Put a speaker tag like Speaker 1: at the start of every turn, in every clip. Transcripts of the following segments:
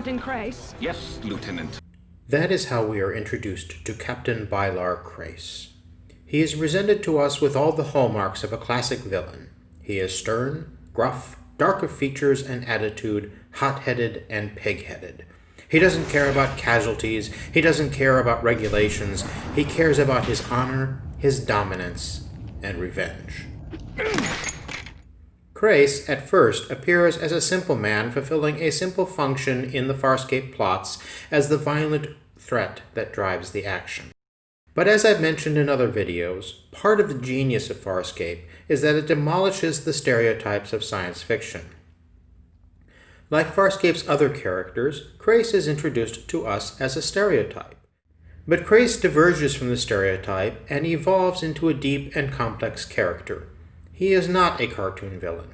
Speaker 1: Captain Crais?
Speaker 2: Yes, Lieutenant.
Speaker 3: That is how we are introduced to Captain Bylar Crais. He is presented to us with all the hallmarks of a classic villain. He is stern, gruff, dark of features and attitude, hot-headed and pig-headed. He doesn't care about casualties, he doesn't care about regulations, he cares about his honor, his dominance, and revenge. Crais, at first, appears as a simple man fulfilling a simple function in the Farscape plots as the violent threat that drives the action. But as I've mentioned in other videos, part of the genius of Farscape is that it demolishes the stereotypes of science fiction. Like Farscape's other characters, Crais is introduced to us as a stereotype. But Crais diverges from the stereotype and evolves into a deep and complex character. He is not a cartoon villain.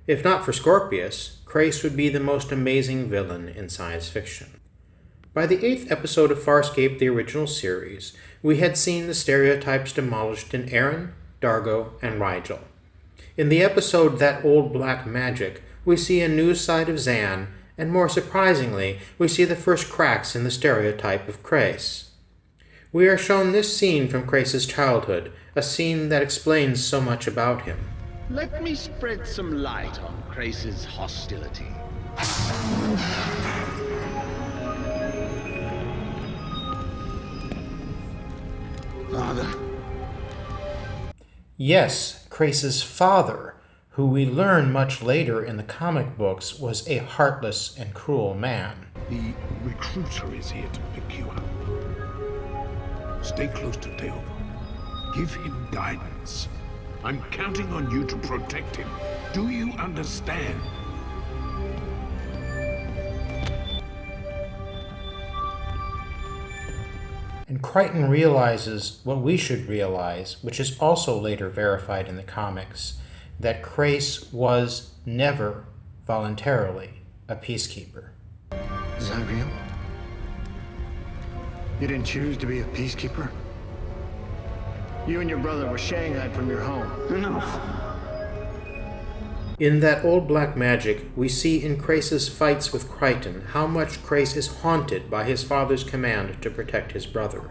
Speaker 3: If not for Scorpius, Crais would be the most amazing villain in science fiction. By the 8th episode of Farscape, the original series, we had seen the stereotypes demolished in Aaron, Dargo, and Rigel. In the episode That Old Black Magic, we see a new side of Zan, and more surprisingly, we see the first cracks in the stereotype of Crais. We are shown this scene from Crais' childhood, a scene that explains so much about him.
Speaker 4: Let me spread some light on Crais' hostility. Father.
Speaker 3: Yes, Crais' father, who we learn much later in the comic books was a heartless and cruel man.
Speaker 5: The recruiter is here to pick you up. Stay close to Teovo. Give him guidance. I'm counting on you to protect him. Do you understand?
Speaker 3: And Crichton realizes what we should realize, which is also later verified in the comics, that Crais was never voluntarily a peacekeeper.
Speaker 6: Is that real? You didn't choose to be a peacekeeper? You and your brother were shanghaied from your home.
Speaker 4: Enough.
Speaker 3: In That Old Black Magic, we see in Crais' fights with Crichton how much Crais is haunted by his father's command to protect his brother.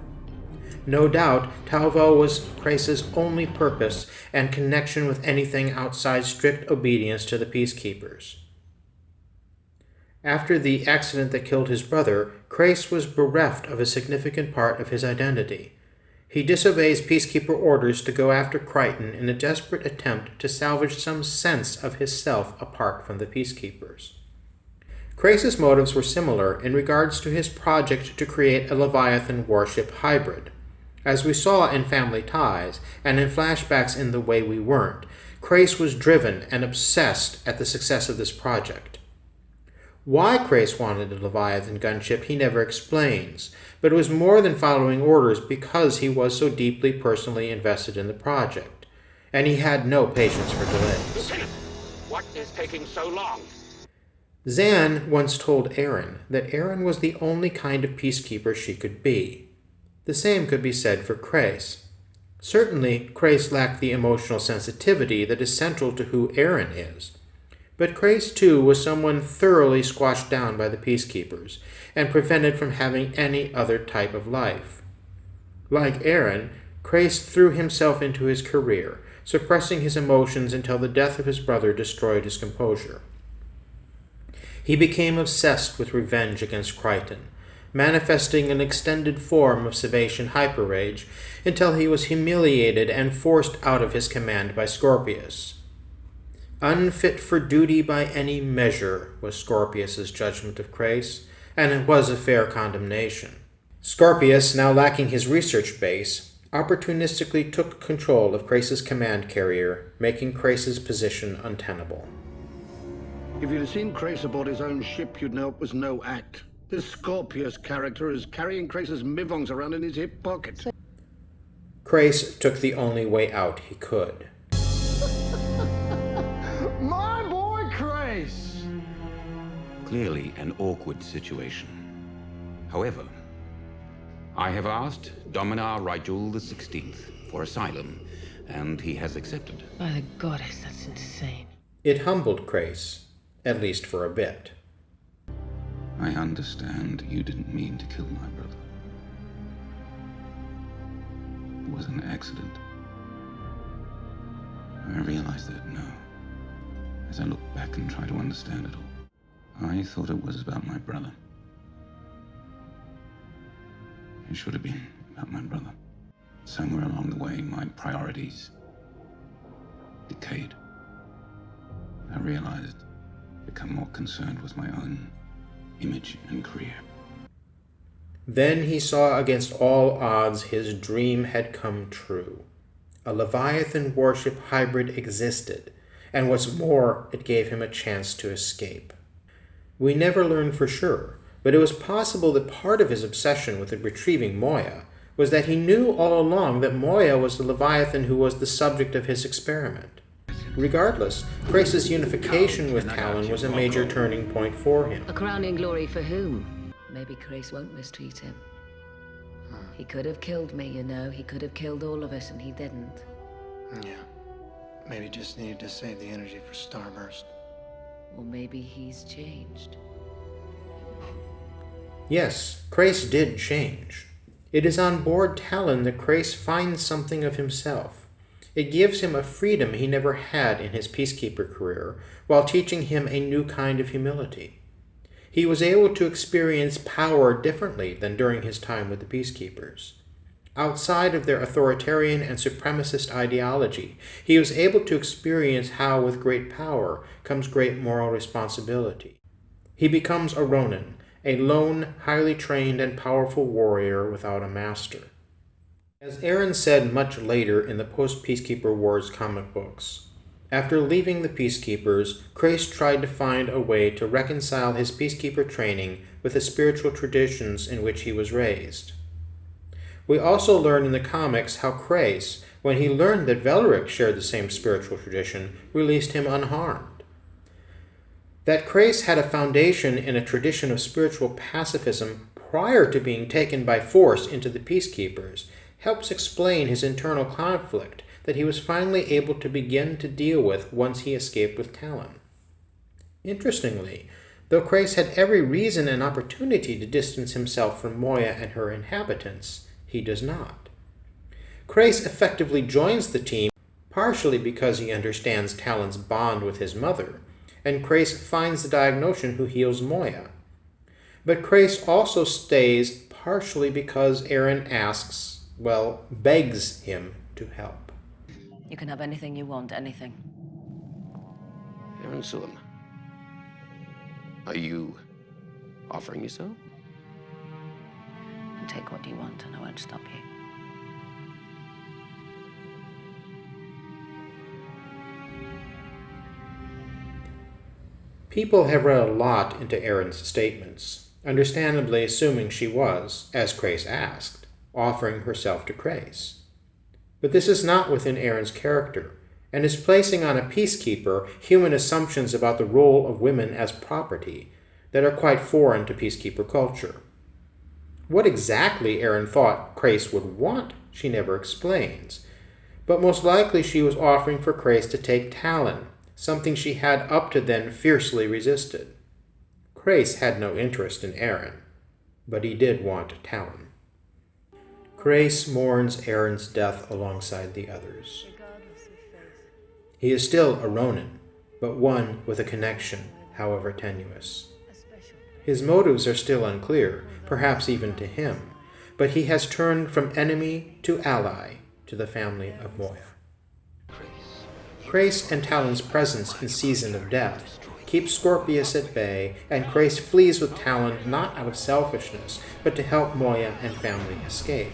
Speaker 3: No doubt, Teovo was Crais' only purpose and connection with anything outside strict obedience to the peacekeepers. After the accident that killed his brother, Crais was bereft of a significant part of his identity. He disobeys peacekeeper orders to go after Crichton in a desperate attempt to salvage some sense of his self apart from the peacekeepers. Crais' motives were similar in regards to his project to create a Leviathan warship hybrid. As we saw in Family Ties, and in flashbacks in The Way We Weren't, Crais was driven and obsessed at the success of this project. Why Crais wanted a Leviathan gunship he never explains, but it was more than following orders because he was so deeply personally invested in the project, and he had no patience for delays.
Speaker 2: Lieutenant, what is taking so long?
Speaker 3: Zan once told Aaron that Aaron was the only kind of peacekeeper she could be. The same could be said for Crais. Certainly, Crais lacked the emotional sensitivity that is central to who Aaron is. But Crais, too, was someone thoroughly squashed down by the peacekeepers and prevented from having any other type of life. Like Aaron, Crais threw himself into his career, suppressing his emotions until the death of his brother destroyed his composure. He became obsessed with revenge against Crichton, manifesting an extended form of Savatian hyperrage until he was humiliated and forced out of his command by Scorpius. Unfit for duty by any measure was Scorpius's judgment of Crais, and it was a fair condemnation. Scorpius, now lacking his research base, opportunistically took control of Crais' command carrier, making Crais' position untenable.
Speaker 5: If you'd have seen Crais aboard his own ship, you'd know it was no act. This Scorpius character is carrying Crais' mivongs around in his hip pocket.
Speaker 3: Crais took the only way out he could.
Speaker 6: My boy Crais!
Speaker 2: Clearly an awkward situation. However, I have asked Dominar Rigel the 16th for asylum, and he has accepted.
Speaker 1: By the goddess, that's insane.
Speaker 3: It humbled Crais, at least for a bit.
Speaker 2: I understand you didn't mean to kill my brother. It was an accident. I realize that now, as I look back and try to understand it all. I thought it was about my brother. It should have been about my brother. Somewhere along the way, my priorities decayed. I realized I'd become more concerned with my own image and career.
Speaker 3: Then he saw against all odds his dream had come true. A Leviathan warship hybrid existed, and what's more, it gave him a chance to escape. We never learned for sure, but it was possible that part of his obsession with retrieving Moya was that he knew all along that Moya was the Leviathan who was the subject of his experiment. Regardless, Crais' unification with Talyn was a major turning point for him.
Speaker 1: A crowning glory for whom? Maybe Crais won't mistreat him. He could have killed me, you know. He could have killed all of us, and he didn't.
Speaker 6: Yeah. Maybe just needed to save the energy for Starburst.
Speaker 1: Or maybe he's changed.
Speaker 3: Yes, Crais did change. It is on board Talyn that Crais finds something of himself. It gives him a freedom he never had in his peacekeeper career, while teaching him a new kind of humility. He was able to experience power differently than during his time with the peacekeepers. Outside of their authoritarian and supremacist ideology, he was able to experience how with great power comes great moral responsibility. He becomes a Ronin, a lone, highly trained and powerful warrior without a master. As Aaron said much later in the post-Peacekeeper Wars comic books, after leaving the Peacekeepers, Crais tried to find a way to reconcile his Peacekeeper training with the spiritual traditions in which he was raised. We also learn in the comics how Crais, when he learned that Velric shared the same spiritual tradition, released him unharmed. That Crais had a foundation in a tradition of spiritual pacifism prior to being taken by force into the Peacekeepers helps explain his internal conflict that he was finally able to begin to deal with once he escaped with Talyn. Interestingly, though Crais had every reason and opportunity to distance himself from Moya and her inhabitants, he does not. Crais effectively joins the team partially because he understands Talyn's bond with his mother, and Crais finds the Diagnosian who heals Moya. But Crais also stays partially because Aaron begs him to help.
Speaker 1: You can have anything you want, anything.
Speaker 7: Aaron Sulam, are you offering me so?
Speaker 1: Take what you want, and I won't stop you.
Speaker 3: People have read a lot into Aaron's statements, understandably assuming she was, as Crais asked, offering herself to Crais. But this is not within Aaron's character, and is placing on a peacekeeper human assumptions about the role of women as property that are quite foreign to peacekeeper culture. What exactly Aaron thought Crais would want, she never explains, but most likely she was offering for Crais to take Talyn, something she had up to then fiercely resisted. Crais had no interest in Aaron, but he did want Talyn. Crais mourns Aaron's death alongside the others. He is still a Ronin, but one with a connection, however tenuous. His motives are still unclear, perhaps even to him, but he has turned from enemy to ally to the family of Moya. Crais and Talyn's presence in Season of Death keeps Scorpius at bay, and Crais flees with Talyn not out of selfishness, but to help Moya and family escape.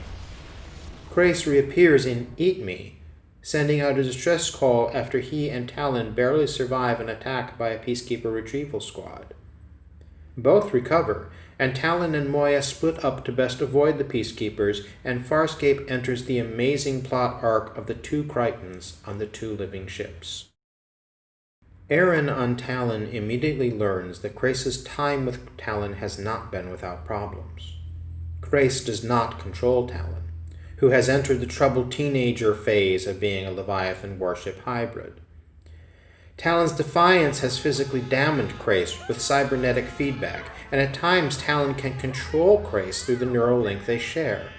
Speaker 3: Crais reappears in Eat Me, sending out a distress call after he and Talyn barely survive an attack by a peacekeeper retrieval squad. Both recover, and Talyn and Moya split up to best avoid the peacekeepers, and Farscape enters the amazing plot arc of the two Crichtons on the two living ships. Aaron on Talyn immediately learns that Crais' time with Talyn has not been without problems. Crais does not control Talyn, who has entered the troubled teenager phase of being a Leviathan warship hybrid. Talyn's defiance has physically damaged Crais with cybernetic feedback, and at times Talyn can control Crais through the neural link they share.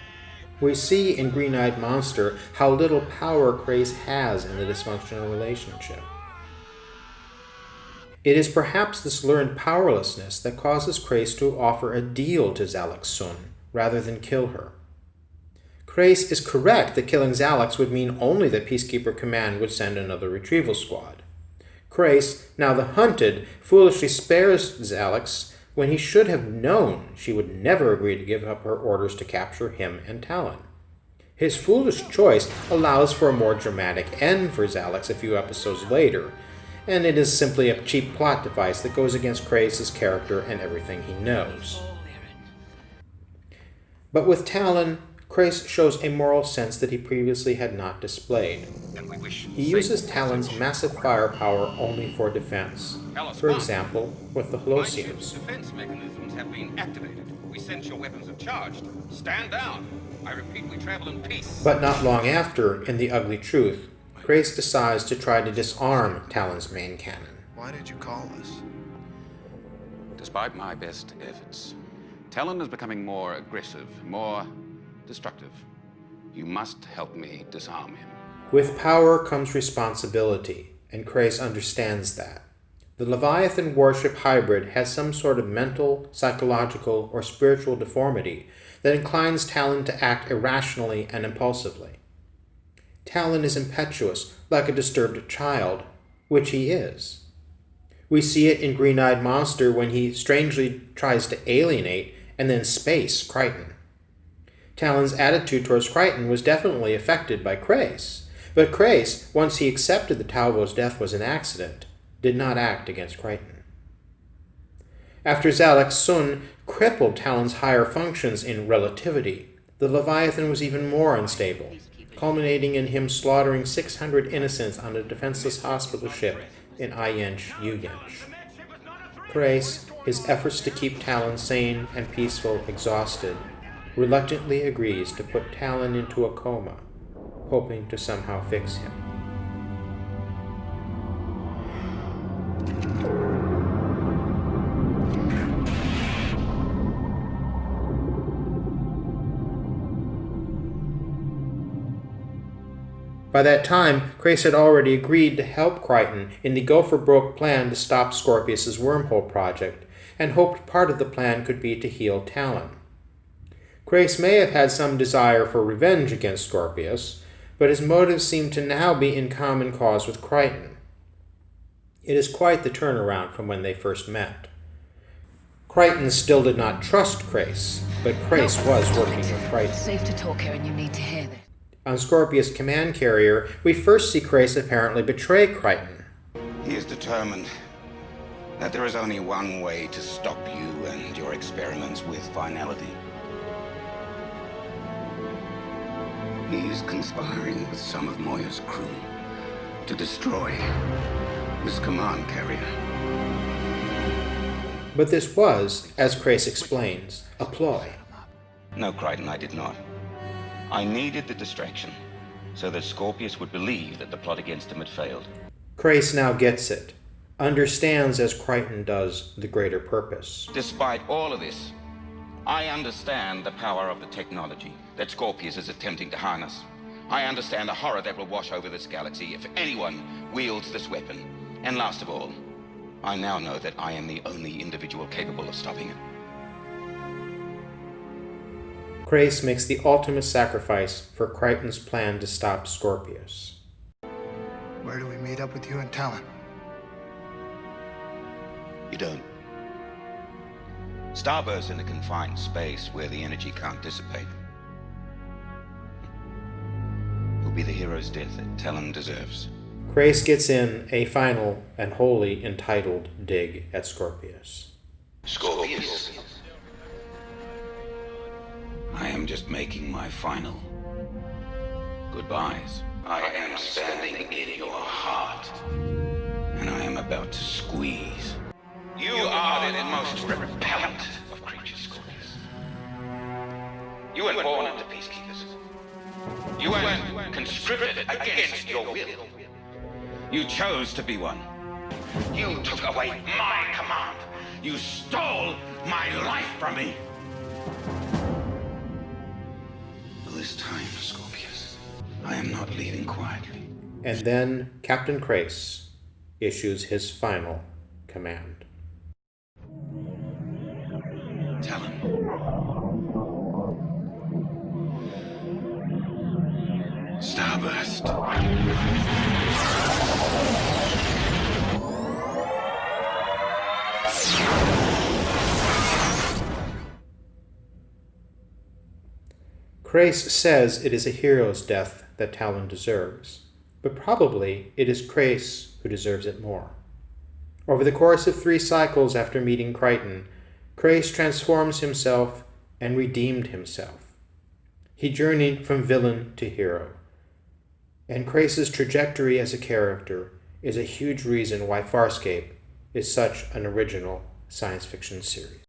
Speaker 3: We see in Green-Eyed Monster how little power Crais has in the dysfunctional relationship. It is perhaps this learned powerlessness that causes Crais to offer a deal to Zalek Sun, rather than kill her. Crais is correct that killing Zalex would mean only that Peacekeeper Command would send another retrieval squad. Crais, now the hunted, foolishly spares Zalex when he should have known she would never agree to give up her orders to capture him and Talyn. His foolish choice allows for a more dramatic end for Zalex a few episodes later, and it is simply a cheap plot device that goes against Crais' character and everything he knows. But with Talyn, Crais shows a moral sense that he previously had not displayed. He uses Talyn's massive firepower only for defense. For example, with the Holosiums.
Speaker 2: Defense mechanisms have been activated. We sense your weapons are charged. Stand down. I repeat, we travel in peace.
Speaker 3: But not long after, in The Ugly Truth, Crais decides to try to disarm Talyn's main cannon.
Speaker 6: Why did you call us?
Speaker 2: Despite my best efforts, Talyn is becoming more aggressive, more destructive. You must help me disarm him.
Speaker 3: With power comes responsibility, and Crais understands that. The Leviathan warship hybrid has some sort of mental, psychological, or spiritual deformity that inclines Talyn to act irrationally and impulsively. Talyn is impetuous, like a disturbed child, which he is. We see it in Green-Eyed Monster when he strangely tries to alienate and then space Crichton. Talyn's attitude towards Crichton was definitely affected by Crais, but Crais, once he accepted that Talbot's death was an accident, did not act against Crichton. After Zalek Sun crippled Talyn's higher functions in relativity, the Leviathan was even more unstable, culminating in him slaughtering 600 innocents on a defenseless hospital ship in Iyench-Uyench. Crais, his efforts to keep Talyn sane and peaceful exhausted, reluctantly agrees to put Talyn into a coma, hoping to somehow fix him. By that time, Crais had already agreed to help Crichton in the go-for-broke plan to stop Scorpius' wormhole project, and hoped part of the plan could be to heal Talyn. Crais may have had some desire for revenge against Scorpius, but his motives seem to now be in common cause with Crichton. It is quite the turnaround from when they first met. Crichton still did not trust Crais, but Crais was working with Crichton.
Speaker 1: It's safe to talk here, and you need to hear this.
Speaker 3: On Scorpius' command carrier, we first see Crais apparently betray Crichton.
Speaker 7: He is determined that there is only one way to stop you and your experiments with finality. He is conspiring with some of Moya's crew to destroy this command carrier.
Speaker 3: But this was, as Crais explains, a ploy.
Speaker 7: No, Crichton, I did not. I needed the distraction so that Scorpius would believe that the plot against him had failed.
Speaker 3: Crais now gets it, understands as Crichton does the greater purpose.
Speaker 7: Despite all of this, I understand the power of the technology that Scorpius is attempting to harness. I understand the horror that will wash over this galaxy if anyone wields this weapon. And last of all, I now know that I am the only individual capable of stopping it.
Speaker 3: Crais makes the ultimate sacrifice for Crichton's plan to stop Scorpius.
Speaker 6: Where do we meet up with you and Talyn?
Speaker 7: You don't. Starburst's in a confined space where the energy can't dissipate. It'll be the hero's death that Talyn deserves.
Speaker 3: Crais gets in a final and wholly entitled dig at Scorpius.
Speaker 7: Scorpius. I am just making my final goodbyes. I am standing in your heart, and I am about to squeeze. You are the most repellent of creatures, Scorpius. You were born into peacekeepers. You were conscripted against your will. You chose to be one. You took away my command. You stole my life from me! Well, this time, Scorpius, I am not leaving quietly.
Speaker 3: And then Captain Crais issues his final command.
Speaker 7: Talyn. Starburst.
Speaker 3: Crais says it is a hero's death that Talyn deserves, but probably it is Crais who deserves it more. Over the course of 3 cycles after meeting Crichton, Crais transforms himself and redeemed himself. He journeyed from villain to hero, and Crais' trajectory as a character is a huge reason why Farscape is such an original science fiction series.